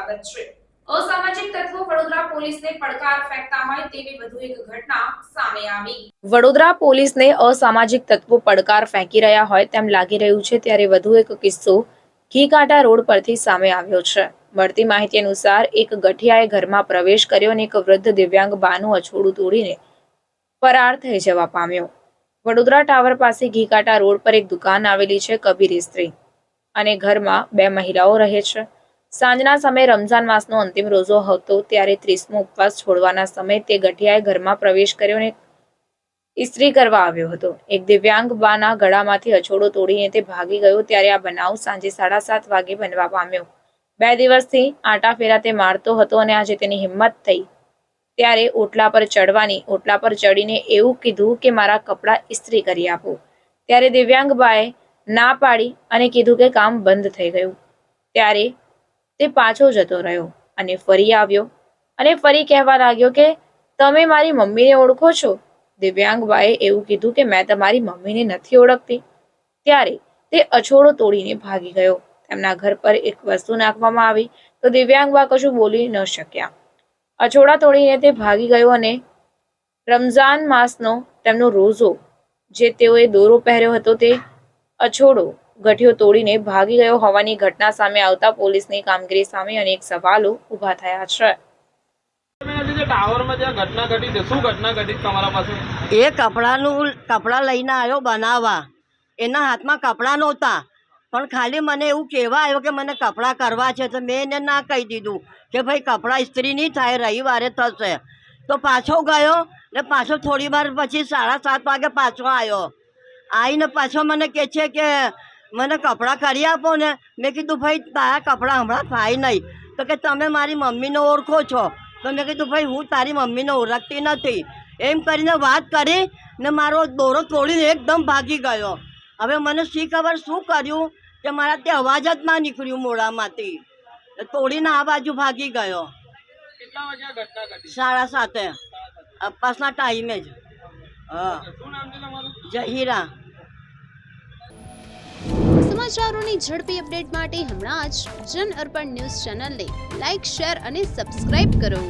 સ્વાગત છે। અસામાજિક તત્વો વડોદરા પોલીસને પડકાર ફેંકતા હોય તેવી વધુ એક ઘટના સામે આવી। વડોદરા પોલીસને અસામાજિક તત્વો પડકાર ફેંકી રહ્યા હોય તેમ લાગી રહ્યું છે, ત્યારે વધુ એક કિસ્સો ઘીકાંટા રોડ પરથી સામે આવ્યો છે। મળતી માહિતી અનુસાર એક ગઠિયાએ ઘરમાં પ્રવેશ કર્યો અને એક વૃદ્ધ દિવ્યાંગ બાનું અછોડું તોડીને ફરાર થઈ જવા પામ્યો। વડોદરા ટાવર પાસે ઘીકાંટા રોડ પર એક દુકાન આવેલી છે, કબીર ઇસ્ત્રી, અને ઘરમાં 2 મહિલાઓ રહે છે। સાંજના સમયે રમઝાન માસનો અંતિમ રોઝો હતો, ત્યારે 30મો ઉપવાસ છોડવાના સમયે તે ગઠિયાએ ઘરમાં પ્રવેશ કર્યો અને ઇસ્ત્રી કરવા આવ્યો હતો। એક દિવ્યાંગ બાના ગળામાંથી અછોડો તોડીને તે ભાગી ગયો, ત્યારે આ બનાવ સાંજે 7:30 વાગે બનવા પામ્યો। 2 દિવસથી આંટાફેરા તે મારતો હતો અને આજે તેની હિંમત થઈ ત્યારે ઓટલા પર ચડીને એવું કીધું કે મારા કપડાં ઇસ્ત્રી કરી આપો। ત્યારે દિવ્યાંગ બાએ ના પાડી અને કીધું કે કામ બંધ થઈ ગયું। ત્યારે તે પાછો જતો રહ્યો અને ફરી આવ્યો અને ફરી કહેવા લાગ્યો કે તમે મારી મમ્મીને ઓળખો છો? દિવ્યાંગ બાએ એવું કીધું કે મેં તમારી મમ્મીને નથી ઓળખતી। ત્યારે તે અછોડો તોડીને ભાગી ગયો। તેમના ઘર પર એક વસ્તુ નાખવામાં આવી તો દિવ્યાંગ બા કશું બોલી ન શક્યા। અછોડા તોડીને તે ભાગી ગયો અને રમઝાન માસનો તેમનો રોઝો જે તેઓએ દોરો પહેર્યો હતો તે અછોડો ગઠિયો તોડીને ભાગી ગયો હોવાની ઘટના સામે આવતા પોલીસની કામગીરી સામે અનેક સવાલો ઊભા થયા છે। એ કપડા લઈને આવ્યો બનાવવા, એના હાથમાં કપડા નહોતા, પણ ખાલી મને એવું કહેવા આવ્યો કે મને કપડાં કરવા છે, તો મેં એને ના કહી દીધું કે ભાઈ કપડાં ઇસ્ત્રી નહીં થાય, રવિવારે થશે। તો પાછો ગયો ને પાછો થોડી વાર પછી 7:30 વાગે પાછો આવ્યો। આવીને પાછો મને કહે છે કે મને કપડાં કરી આપો ને। મેં કીધું ભાઈ તારા કપડાં હમણાં થાય નહીં, તો કે તમે મારી મમ્મીને ઓળખો છો? તો મેં કીધું ભાઈ હું તારી મમ્મીને ઓળખતી નથી। એમ કરીને વાત કરી ને મારો દોરો તોડીને એકદમ ભાગી ગયો। હવે મને શી ખબર શું કર્યું કે મારા તે અવાજ જ ના નીકળ્યું મોઢામાંથી, તોડીને આ બાજુ ભાગી ગયો। 7:30 અપાસના ટાઈમે જ। હા, જહીરા। સમાચારોની ઝડપી અપડેટ માટે હમણાં જ જન અર્પણ ન્યૂઝ ચેનલને લાઇક, શેર અને સબસ્ક્રાઇબ કરો।